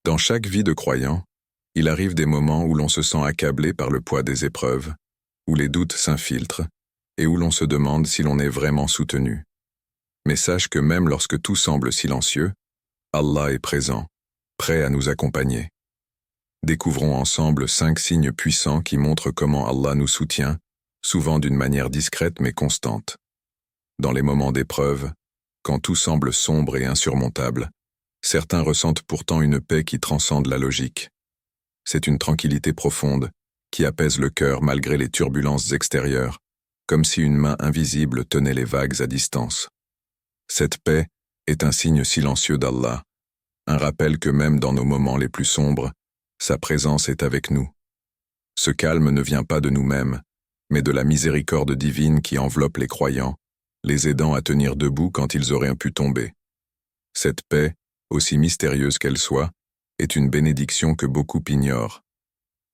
Dans chaque vie de croyant, il arrive des moments où l'on se sent accablé par le poids des épreuves, où les doutes s'infiltrent et où l'on se demande si l'on est vraiment soutenu. Mais sache que même lorsque tout semble silencieux, Allah est présent, prêt à nous accompagner. Découvrons ensemble 5 signes puissants qui montrent comment Allah nous soutient, souvent d'une manière discrète mais constante. Dans les moments d'épreuve, quand tout semble sombre et insurmontable, certains ressentent pourtant une paix qui transcende la logique. C'est une tranquillité profonde qui apaise le cœur malgré les turbulences extérieures, comme si une main invisible tenait les vagues à distance. Cette paix est un signe silencieux d'Allah, un rappel que même dans nos moments les plus sombres, sa présence est avec nous. Ce calme ne vient pas de nous-mêmes, mais de la miséricorde divine qui enveloppe les croyants, les aidant à tenir debout quand ils auraient pu tomber. Cette paix, aussi mystérieuse qu'elle soit, est une bénédiction que beaucoup ignorent.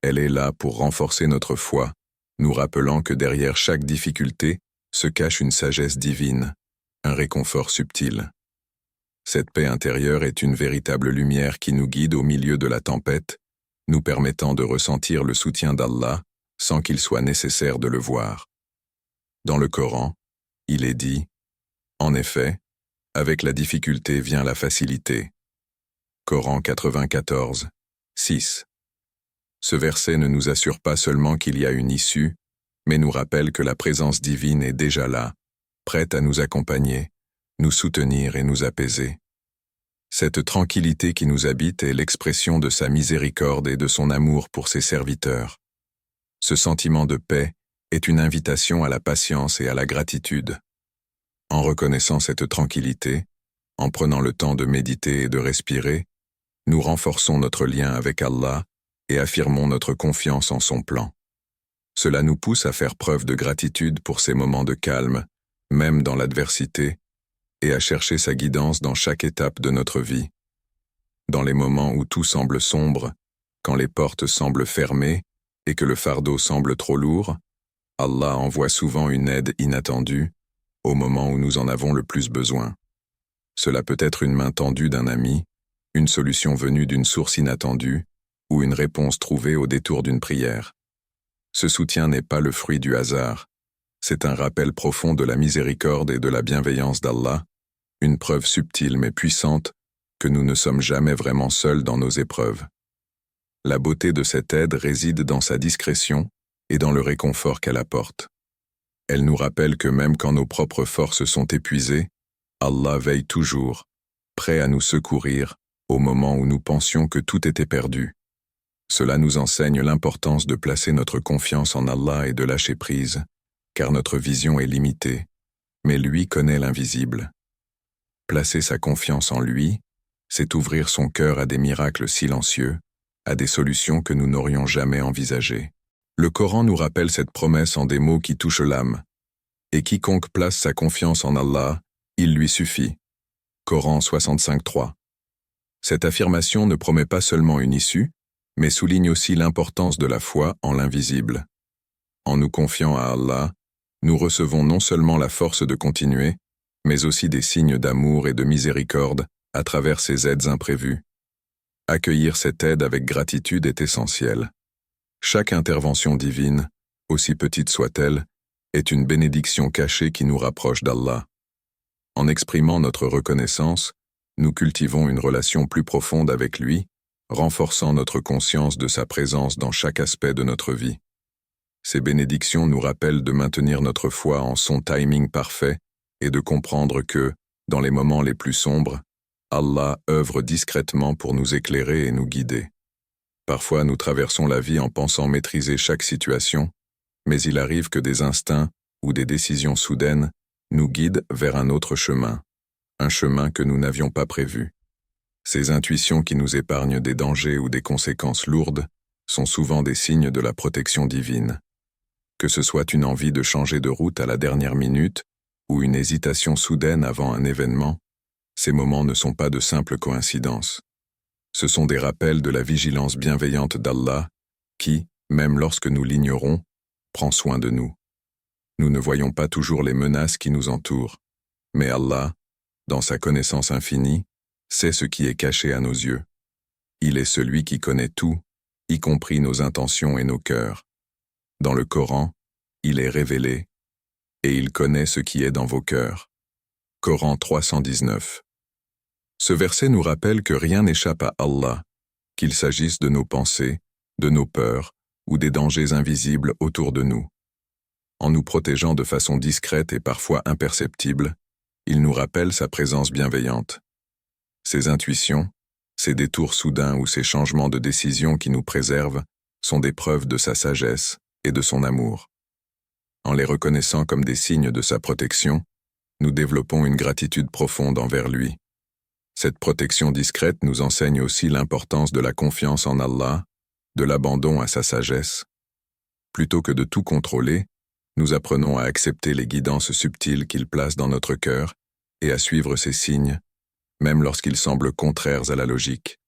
Elle est là pour renforcer notre foi, nous rappelant que derrière chaque difficulté se cache une sagesse divine, un réconfort subtil. Cette paix intérieure est une véritable lumière qui nous guide au milieu de la tempête, nous permettant de ressentir le soutien d'Allah sans qu'il soit nécessaire de le voir. Dans le Coran, il est dit « En effet, avec la difficulté vient la facilité ». Coran 94, 6. Ce verset ne nous assure pas seulement qu'il y a une issue, mais nous rappelle que la présence divine est déjà là, prête à nous accompagner, nous soutenir et nous apaiser. Cette tranquillité qui nous habite est l'expression de sa miséricorde et de son amour pour ses serviteurs. Ce sentiment de paix est une invitation à la patience et à la gratitude. En reconnaissant cette tranquillité, en prenant le temps de méditer et de respirer, nous renforçons notre lien avec Allah et affirmons notre confiance en son plan. Cela nous pousse à faire preuve de gratitude pour ces moments de calme, même dans l'adversité, et à chercher sa guidance dans chaque étape de notre vie. Dans les moments où tout semble sombre, quand les portes semblent fermées et que le fardeau semble trop lourd, Allah envoie souvent une aide inattendue, au moment où nous en avons le plus besoin. Cela peut être une main tendue d'un ami, une solution venue d'une source inattendue, ou une réponse trouvée au détour d'une prière. Ce soutien n'est pas le fruit du hasard, c'est un rappel profond de la miséricorde et de la bienveillance d'Allah, une preuve subtile mais puissante que nous ne sommes jamais vraiment seuls dans nos épreuves. La beauté de cette aide réside dans sa discrétion et dans le réconfort qu'elle apporte. Elle nous rappelle que même quand nos propres forces sont épuisées, Allah veille toujours, prêt à nous secourir au moment où nous pensions que tout était perdu. Cela nous enseigne l'importance de placer notre confiance en Allah et de lâcher prise, car notre vision est limitée, mais lui connaît l'invisible. Placer sa confiance en lui, c'est ouvrir son cœur à des miracles silencieux, à des solutions que nous n'aurions jamais envisagées. Le Coran nous rappelle cette promesse en des mots qui touchent l'âme. Et quiconque place sa confiance en Allah, il lui suffit. Coran 65.3. Cette affirmation ne promet pas seulement une issue, mais souligne aussi l'importance de la foi en l'invisible. En nous confiant à Allah, nous recevons non seulement la force de continuer, mais aussi des signes d'amour et de miséricorde à travers ces aides imprévues. Accueillir cette aide avec gratitude est essentiel. Chaque intervention divine, aussi petite soit-elle, est une bénédiction cachée qui nous rapproche d'Allah. En exprimant notre reconnaissance, nous cultivons une relation plus profonde avec lui, renforçant notre conscience de sa présence dans chaque aspect de notre vie. Ces bénédictions nous rappellent de maintenir notre foi en son timing parfait et de comprendre que, dans les moments les plus sombres, Allah œuvre discrètement pour nous éclairer et nous guider. Parfois, nous traversons la vie en pensant maîtriser chaque situation, mais il arrive que des instincts ou des décisions soudaines nous guident vers un autre chemin, un chemin que nous n'avions pas prévu. Ces intuitions qui nous épargnent des dangers ou des conséquences lourdes sont souvent des signes de la protection divine. Que ce soit une envie de changer de route à la dernière minute ou une hésitation soudaine avant un événement, ces moments ne sont pas de simples coïncidences. Ce sont des rappels de la vigilance bienveillante d'Allah qui, même lorsque nous l'ignorons, prend soin de nous. Nous ne voyons pas toujours les menaces qui nous entourent, mais Allah, dans sa connaissance infinie, sait ce qui est caché à nos yeux. Il est celui qui connaît tout, y compris nos intentions et nos cœurs. Dans le Coran, il est révélé, et il connaît ce qui est dans vos cœurs. Coran 319. Ce verset nous rappelle que rien n'échappe à Allah, qu'il s'agisse de nos pensées, de nos peurs ou des dangers invisibles autour de nous. En nous protégeant de façon discrète et parfois imperceptible, il nous rappelle sa présence bienveillante. Ses intuitions, ses détours soudains ou ses changements de décision qui nous préservent sont des preuves de sa sagesse et de son amour. En les reconnaissant comme des signes de sa protection, nous développons une gratitude profonde envers lui. Cette protection discrète nous enseigne aussi l'importance de la confiance en Allah, de l'abandon à sa sagesse. Plutôt que de tout contrôler, nous apprenons à accepter les guidances subtiles qu'il place dans notre cœur et à suivre ses signes, même lorsqu'ils semblent contraires à la logique.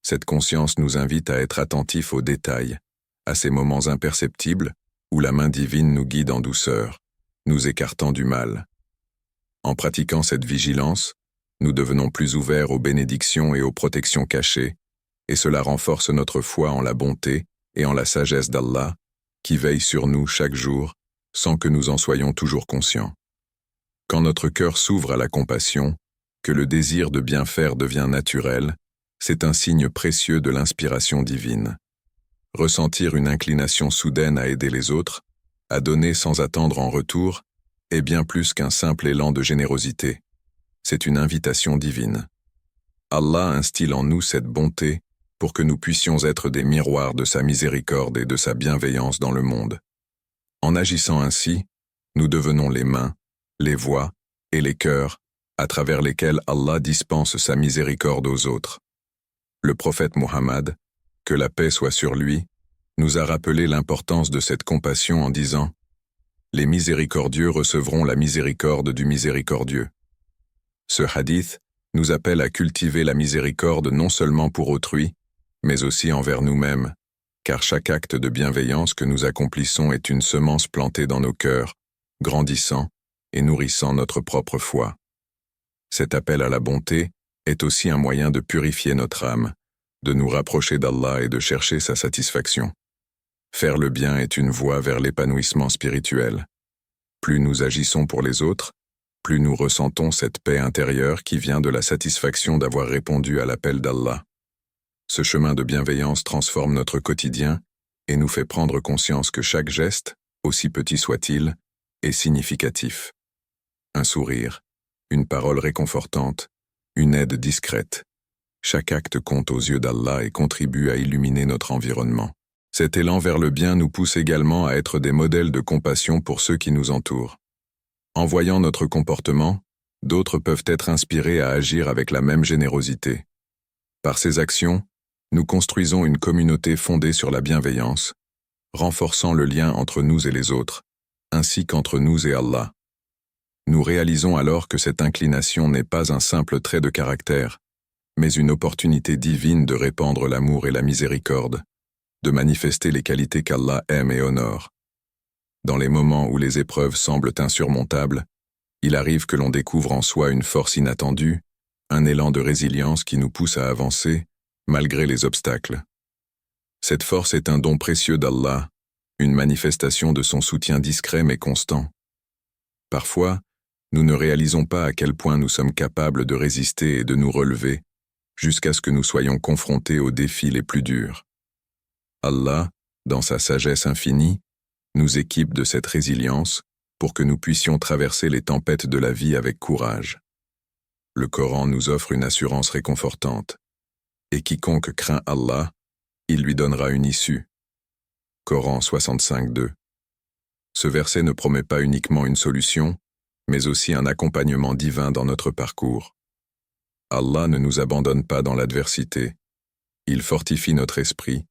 Cette conscience nous invite à être attentifs aux détails, à ces moments imperceptibles où la main divine nous guide en douceur, nous écartant du mal. En pratiquant cette vigilance, nous devenons plus ouverts aux bénédictions et aux protections cachées, et cela renforce notre foi en la bonté et en la sagesse d'Allah, qui veille sur nous chaque jour, sans que nous en soyons toujours conscients. Quand notre cœur s'ouvre à la compassion, que le désir de bien faire devient naturel, c'est un signe précieux de l'inspiration divine. Ressentir une inclination soudaine à aider les autres, à donner sans attendre en retour, est bien plus qu'un simple élan de générosité. C'est une invitation divine. Allah instille en nous cette bonté pour que nous puissions être des miroirs de sa miséricorde et de sa bienveillance dans le monde. En agissant ainsi, nous devenons les mains, les voix et les cœurs à travers lesquels Allah dispense sa miséricorde aux autres. Le prophète Muhammad, que la paix soit sur lui, nous a rappelé l'importance de cette compassion en disant « Les miséricordieux recevront la miséricorde du miséricordieux ». Ce hadith nous appelle à cultiver la miséricorde non seulement pour autrui, mais aussi envers nous-mêmes, car chaque acte de bienveillance que nous accomplissons est une semence plantée dans nos cœurs, grandissant et nourrissant notre propre foi. Cet appel à la bonté est aussi un moyen de purifier notre âme, de nous rapprocher d'Allah et de chercher sa satisfaction. Faire le bien est une voie vers l'épanouissement spirituel. Plus nous agissons pour les autres, plus nous ressentons cette paix intérieure qui vient de la satisfaction d'avoir répondu à l'appel d'Allah. Ce chemin de bienveillance transforme notre quotidien et nous fait prendre conscience que chaque geste, aussi petit soit-il, est significatif. Un sourire, une parole réconfortante, une aide discrète. Chaque acte compte aux yeux d'Allah et contribue à illuminer notre environnement. Cet élan vers le bien nous pousse également à être des modèles de compassion pour ceux qui nous entourent. En voyant notre comportement, d'autres peuvent être inspirés à agir avec la même générosité. Par ces actions, nous construisons une communauté fondée sur la bienveillance, renforçant le lien entre nous et les autres, ainsi qu'entre nous et Allah. Nous réalisons alors que cette inclination n'est pas un simple trait de caractère, mais une opportunité divine de répandre l'amour et la miséricorde, de manifester les qualités qu'Allah aime et honore. Dans les moments où les épreuves semblent insurmontables, il arrive que l'on découvre en soi une force inattendue, un élan de résilience qui nous pousse à avancer, malgré les obstacles. Cette force est un don précieux d'Allah, une manifestation de son soutien discret mais constant. Parfois, nous ne réalisons pas à quel point nous sommes capables de résister et de nous relever, jusqu'à ce que nous soyons confrontés aux défis les plus durs. Allah, dans sa sagesse infinie, nous équipe de cette résilience pour que nous puissions traverser les tempêtes de la vie avec courage. Le Coran nous offre une assurance réconfortante. Et quiconque craint Allah, il lui donnera une issue. Coran 65:2. Ce verset ne promet pas uniquement une solution, mais aussi un accompagnement divin dans notre parcours. Allah ne nous abandonne pas dans l'adversité. Il fortifie notre esprit,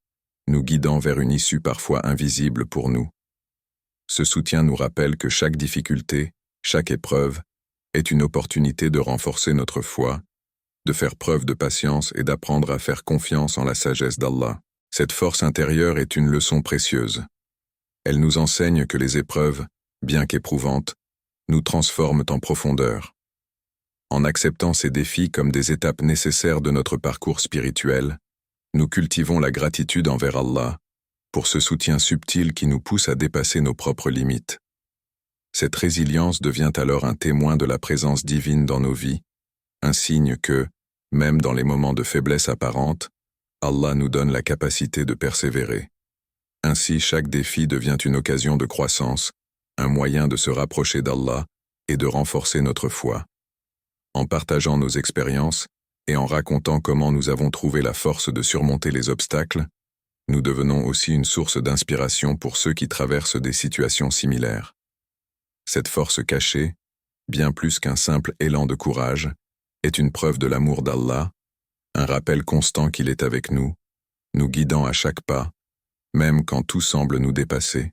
nous guidant vers une issue parfois invisible pour nous. Ce soutien nous rappelle que chaque difficulté, chaque épreuve, est une opportunité de renforcer notre foi, de faire preuve de patience et d'apprendre à faire confiance en la sagesse d'Allah. Cette force intérieure est une leçon précieuse. Elle nous enseigne que les épreuves, bien qu'éprouvantes, nous transforment en profondeur. En acceptant ces défis comme des étapes nécessaires de notre parcours spirituel, Nous cultivons la gratitude envers Allah pour ce soutien subtil qui nous pousse à dépasser nos propres limites. Cette résilience devient alors un témoin de la présence divine dans nos vies, un signe que, même dans les moments de faiblesse apparente, Allah nous donne la capacité de persévérer. Ainsi, chaque défi devient une occasion de croissance, un moyen de se rapprocher d'Allah et de renforcer notre foi. En partageant nos expériences et en racontant comment nous avons trouvé la force de surmonter les obstacles, nous devenons aussi une source d'inspiration pour ceux qui traversent des situations similaires. Cette force cachée, bien plus qu'un simple élan de courage, est une preuve de l'amour d'Allah, un rappel constant qu'il est avec nous, nous guidant à chaque pas, même quand tout semble nous dépasser.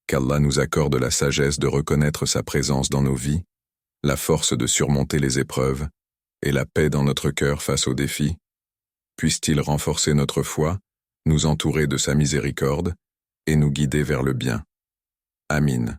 Qu'Allah nous accorde la sagesse de reconnaître sa présence dans nos vies, la force de surmonter les épreuves et la paix dans notre cœur face aux défis. Puisse-t-il renforcer notre foi, nous entourer de sa miséricorde et nous guider vers le bien. Amin.